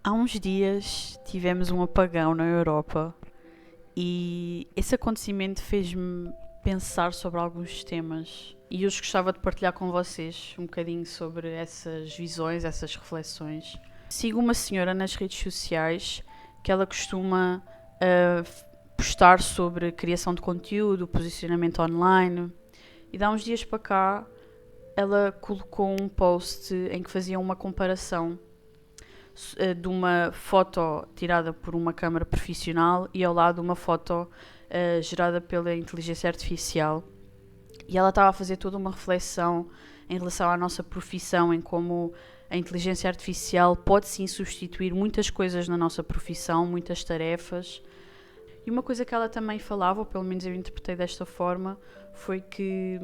Há uns dias tivemos um apagão na Europa e esse acontecimento fez-me pensar sobre alguns temas e hoje gostava de partilhar com vocês um bocadinho sobre essas visões, essas reflexões. Sigo uma senhora nas redes sociais que ela costuma postar sobre criação de conteúdo, posicionamento online e de há uns dias para cá ela colocou um post em que fazia uma comparação de uma foto tirada por uma câmara profissional e ao lado uma foto gerada pela inteligência artificial. E ela estava a fazer toda uma reflexão em relação à nossa profissão, em como a inteligência artificial pode sim substituir muitas coisas na nossa profissão, muitas tarefas. E uma coisa que ela também falava, ou pelo menos eu interpretei desta forma, foi que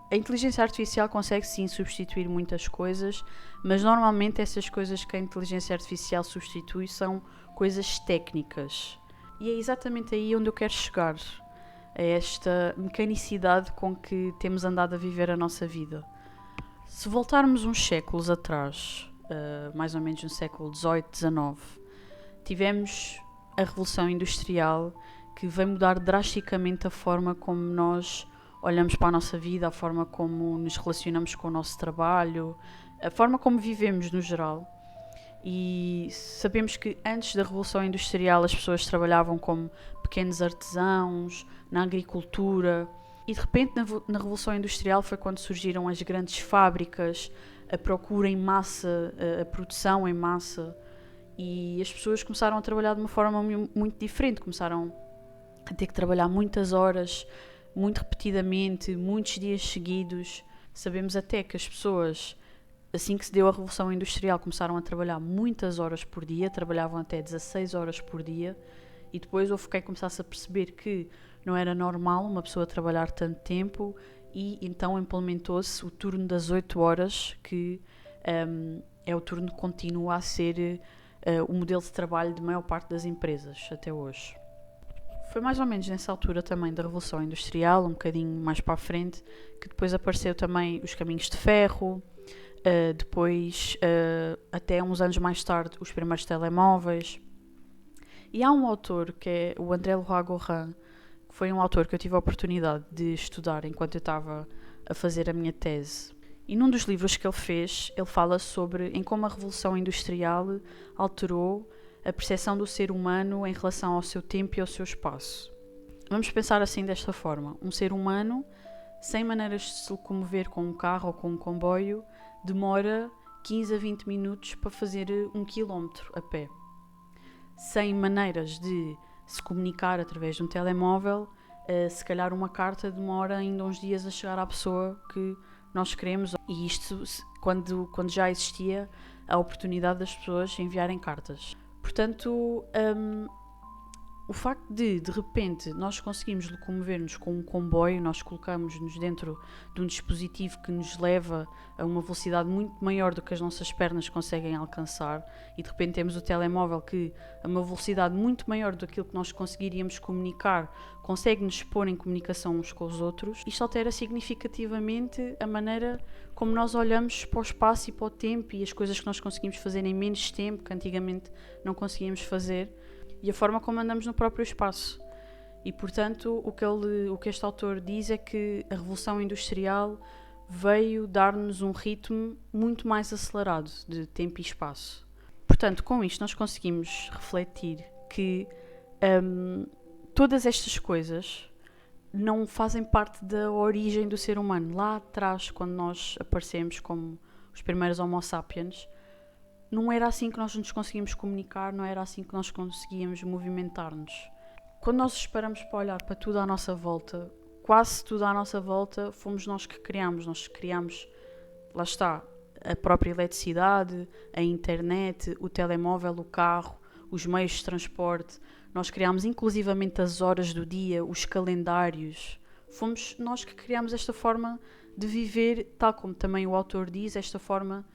a inteligência artificial consegue sim substituir muitas coisas, mas normalmente essas coisas que a inteligência artificial substitui são coisas técnicas. E é exatamente aí onde eu quero chegar, a esta mecanicidade com que temos andado a viver a nossa vida. Se voltarmos uns séculos atrás, mais ou menos no século XVIII, XIX, tivemos a Revolução Industrial que veio mudar drasticamente a forma como nós olhamos para a nossa vida, a forma como nos relacionamos com o nosso trabalho, a forma como vivemos no geral. E sabemos que antes da Revolução Industrial as pessoas trabalhavam como pequenos artesãos, na agricultura, e de repente na Revolução Industrial foi quando surgiram as grandes fábricas, a procura em massa, a produção em massa, e as pessoas começaram a trabalhar de uma forma muito diferente, começaram a ter que trabalhar muitas horas, muito repetidamente, muitos dias seguidos. Sabemos até que as pessoas, assim que se deu a Revolução Industrial, começaram a trabalhar muitas horas por dia, trabalhavam até 16 horas por dia, e depois houve quem começasse a perceber que não era normal uma pessoa trabalhar tanto tempo, e então implementou-se o turno das 8 horas, que é o turno que continua a ser o modelo de trabalho de maior parte das empresas até hoje. Foi mais ou menos nessa altura também da Revolução Industrial, um bocadinho mais para a frente, que depois apareceu também os caminhos de ferro, depois, até uns anos mais tarde, os primeiros telemóveis. E há um autor que é o André Leroi-Gourhan, que foi um autor que eu tive a oportunidade de estudar enquanto eu estava a fazer a minha tese. E num dos livros que ele fez, ele fala sobre em como a Revolução Industrial alterou a percepção do ser humano em relação ao seu tempo e ao seu espaço. Vamos pensar assim desta forma. Um ser humano, sem maneiras de se locomover com um carro ou com um comboio, demora 15 a 20 minutos para fazer 1 quilómetro a pé. Sem maneiras de se comunicar através de um telemóvel, se calhar uma carta demora ainda uns dias a chegar à pessoa que nós queremos. E isto quando já existia a oportunidade das pessoas enviarem cartas. Portanto, o facto de repente, nós conseguimos locomover-nos com um comboio, nós colocamos-nos dentro de um dispositivo que nos leva a uma velocidade muito maior do que as nossas pernas conseguem alcançar, e de repente temos o telemóvel que, a uma velocidade muito maior do que nós conseguiríamos comunicar, consegue nos pôr em comunicação uns com os outros. Isto altera significativamente a maneira como nós olhamos para o espaço e para o tempo e as coisas que nós conseguimos fazer em menos tempo, que antigamente não conseguíamos fazer, e a forma como andamos no próprio espaço. E, portanto, o que este autor diz é que a Revolução Industrial veio dar-nos um ritmo muito mais acelerado de tempo e espaço. Portanto, com isto nós conseguimos refletir que todas estas coisas não fazem parte da origem do ser humano. Lá atrás, quando nós aparecemos como os primeiros Homo sapiens, não era assim que nós nos conseguíamos comunicar, não era assim que nós conseguíamos movimentar-nos. Quando nós paramos para olhar para tudo à nossa volta, quase tudo à nossa volta, fomos nós que criámos. Nós criámos, lá está, a própria eletricidade, a internet, o telemóvel, o carro, os meios de transporte. Nós criámos inclusivamente as horas do dia, os calendários. Fomos nós que criámos esta forma de viver, tal como também o autor diz, esta forma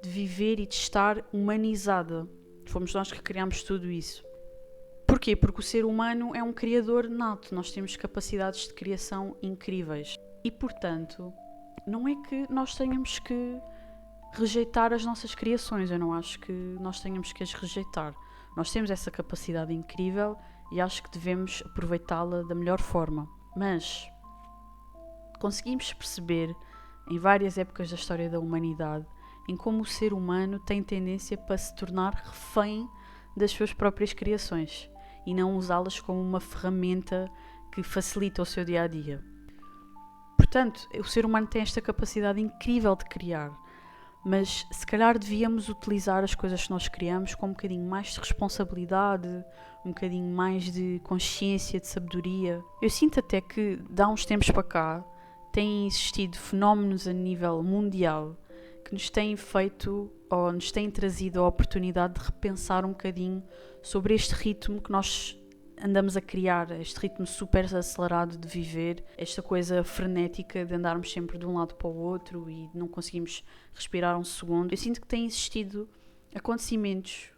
de viver e de estar humanizada. Fomos nós que criámos tudo isso. Porquê? Porque o ser humano é um criador nato. Nós temos capacidades de criação incríveis. E, portanto, não é que nós tenhamos que rejeitar as nossas criações. Eu não acho que nós tenhamos que as rejeitar. Nós temos essa capacidade incrível e acho que devemos aproveitá-la da melhor forma. Mas conseguimos perceber em várias épocas da história da humanidade em como o ser humano tem tendência para se tornar refém das suas próprias criações e não usá-las como uma ferramenta que facilita o seu dia-a-dia. Portanto, o ser humano tem esta capacidade incrível de criar, mas se calhar devíamos utilizar as coisas que nós criamos com um bocadinho mais de responsabilidade, um bocadinho mais de consciência, de sabedoria. Eu sinto até que, de há uns tempos para cá, têm existido fenómenos a nível mundial que nos têm feito ou nos têm trazido a oportunidade de repensar um bocadinho sobre este ritmo que nós andamos a criar, este ritmo super acelerado de viver, esta coisa frenética de andarmos sempre de um lado para o outro e não conseguimos respirar um segundo. Eu sinto que têm existido acontecimentos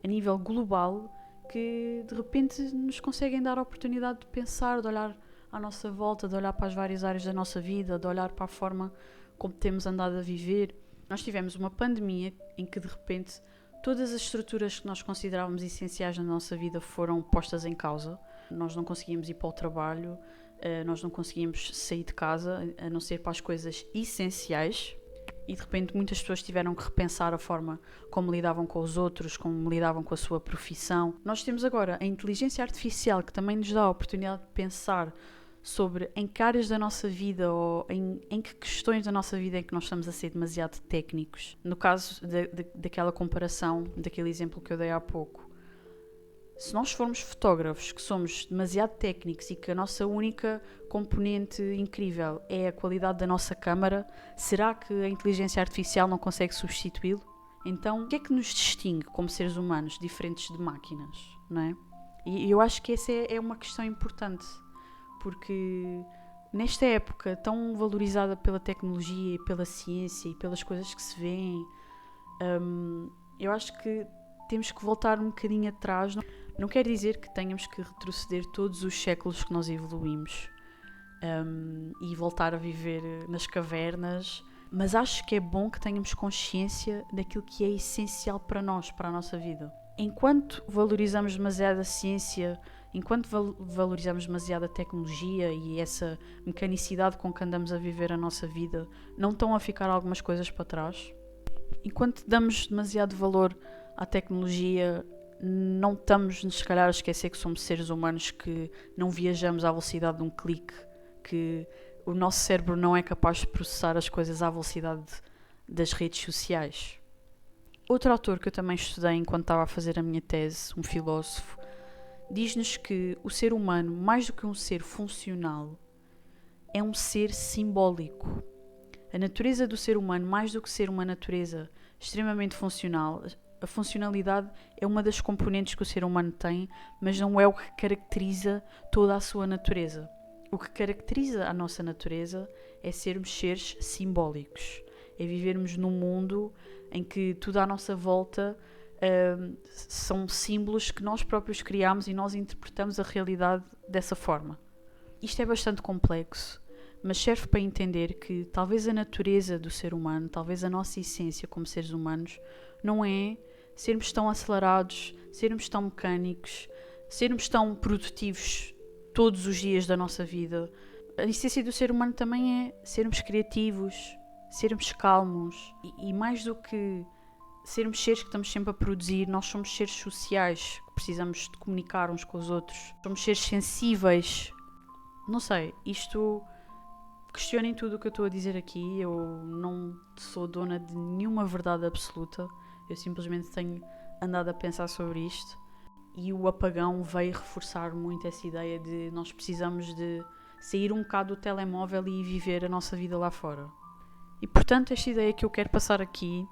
a nível global que de repente nos conseguem dar a oportunidade de pensar, de olhar à nossa volta, de olhar para as várias áreas da nossa vida, de olhar para a forma como temos andado a viver. Nós tivemos uma pandemia em que de repente todas as estruturas que nós considerávamos essenciais na nossa vida foram postas em causa. Nós não conseguíamos ir para o trabalho, nós não conseguíamos sair de casa, a não ser para as coisas essenciais. E de repente muitas pessoas tiveram que repensar a forma como lidavam com os outros, como lidavam com a sua profissão. Nós temos agora a inteligência artificial que também nos dá a oportunidade de pensar sobre em que áreas da nossa vida ou em que questões da nossa vida é que nós estamos a ser demasiado técnicos. No caso daquela comparação, daquele exemplo que eu dei há pouco. Se nós formos fotógrafos que somos demasiado técnicos e que a nossa única componente incrível é a qualidade da nossa câmara, será que a inteligência artificial não consegue substituí-lo? Então, o que é que nos distingue como seres humanos diferentes de máquinas, não é? E eu acho que essa é uma questão importante. Porque nesta época tão valorizada pela tecnologia e pela ciência e pelas coisas que se vêem, eu acho que temos que voltar um bocadinho atrás. Não quer dizer que tenhamos que retroceder todos os séculos que nós evoluímos e voltar a viver nas cavernas, mas acho que é bom que tenhamos consciência daquilo que é essencial para nós, para a nossa vida. Enquanto valorizamos demasiado a ciência, enquanto valorizamos demasiado a tecnologia e essa mecanicidade com que andamos a viver a nossa vida, não estão a ficar algumas coisas para trás? Enquanto damos demasiado valor à tecnologia, não estamos, se calhar, a esquecer que somos seres humanos, que não viajamos à velocidade de um clique, que o nosso cérebro não é capaz de processar as coisas à velocidade das redes sociais. Outro autor que eu também estudei enquanto estava a fazer a minha tese, um filósofo, diz-nos que o ser humano, mais do que um ser funcional, é um ser simbólico. A natureza do ser humano, mais do que ser uma natureza extremamente funcional, a funcionalidade é uma das componentes que o ser humano tem, mas não é o que caracteriza toda a sua natureza. O que caracteriza a nossa natureza é sermos seres simbólicos, é vivermos num mundo em que tudo à nossa volta são símbolos que nós próprios criamos e nós interpretamos a realidade dessa forma. Isto é bastante complexo, mas serve para entender que talvez a natureza do ser humano, talvez a nossa essência como seres humanos, não é sermos tão acelerados, sermos tão mecânicos, sermos tão produtivos todos os dias da nossa vida. A essência do ser humano também é sermos criativos, sermos calmos e mais do que sermos seres que estamos sempre a produzir, nós somos seres sociais, que precisamos de comunicar uns com os outros. Somos seres sensíveis. Não sei, isto... Questionem tudo o que eu estou a dizer aqui, eu não sou dona de nenhuma verdade absoluta, eu simplesmente tenho andado a pensar sobre isto e o apagão veio reforçar muito essa ideia de nós precisamos de sair um bocado do telemóvel e viver a nossa vida lá fora. E portanto esta ideia que eu quero passar aqui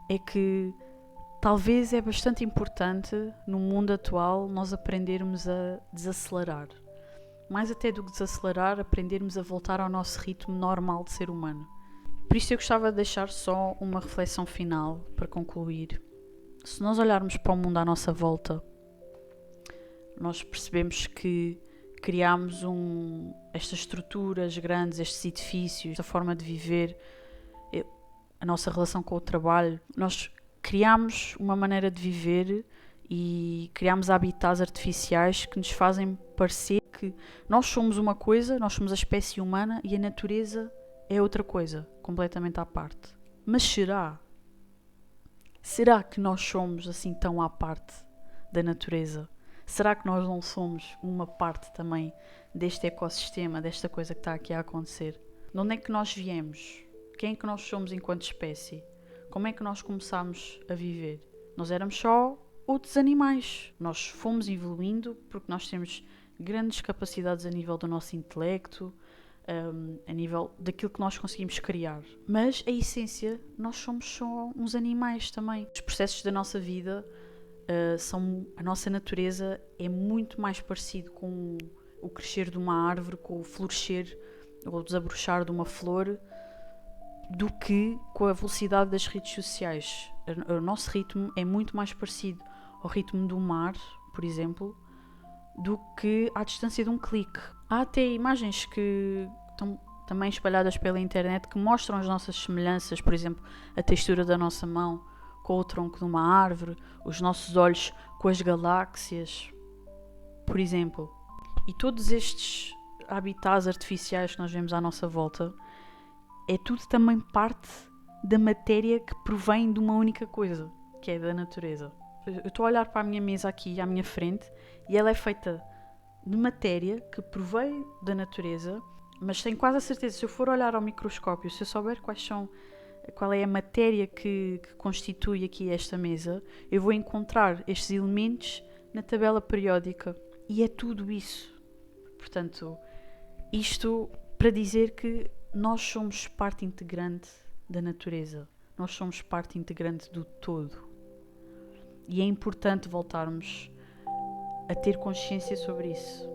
é que talvez é bastante importante no mundo atual nós aprendermos a desacelerar. Mais até do que desacelerar, aprendermos a voltar ao nosso ritmo normal de ser humano. Por isso eu gostava de deixar só uma reflexão final para concluir. Se nós olharmos para o mundo à nossa volta, nós percebemos que criámos estas estruturas grandes, estes edifícios, esta forma de viver, a nossa relação com o trabalho. Nós criamos uma maneira de viver e criamos habitats artificiais que nos fazem parecer que nós somos uma coisa, nós somos a espécie humana e a natureza é outra coisa, completamente à parte. Mas será? Será que nós somos assim tão à parte da natureza? Será que nós não somos uma parte também deste ecossistema, desta coisa que está aqui a acontecer? De onde é que nós viemos? Quem é que nós somos enquanto espécie? Como é que nós começámos a viver? Nós éramos só outros animais. Nós fomos evoluindo porque nós temos grandes capacidades a nível do nosso intelecto, a nível daquilo que nós conseguimos criar. Mas a essência, nós somos só uns animais também. Os processos da nossa vida a nossa natureza é muito mais parecido com o crescer de uma árvore, com o florescer ou o desabrochar de uma flor, do que com a velocidade das redes sociais. O nosso ritmo é muito mais parecido ao ritmo do mar, por exemplo, do que à distância de um clique. Há até imagens que estão também espalhadas pela internet que mostram as nossas semelhanças, por exemplo, a textura da nossa mão com o tronco de uma árvore, os nossos olhos com as galáxias, por exemplo. E todos estes habitats artificiais que nós vemos à nossa volta é tudo também parte da matéria que provém de uma única coisa, que é da natureza. Eu estou a olhar para a minha mesa aqui à minha frente e ela é feita de matéria que provém da natureza, mas tenho quase a certeza, se eu for olhar ao microscópio, se eu souber qual é a matéria que constitui aqui esta mesa, eu vou encontrar estes elementos na tabela periódica. E é tudo isso. Portanto, isto para dizer que nós somos parte integrante da natureza. Nós somos parte integrante do todo. E é importante voltarmos a ter consciência sobre isso.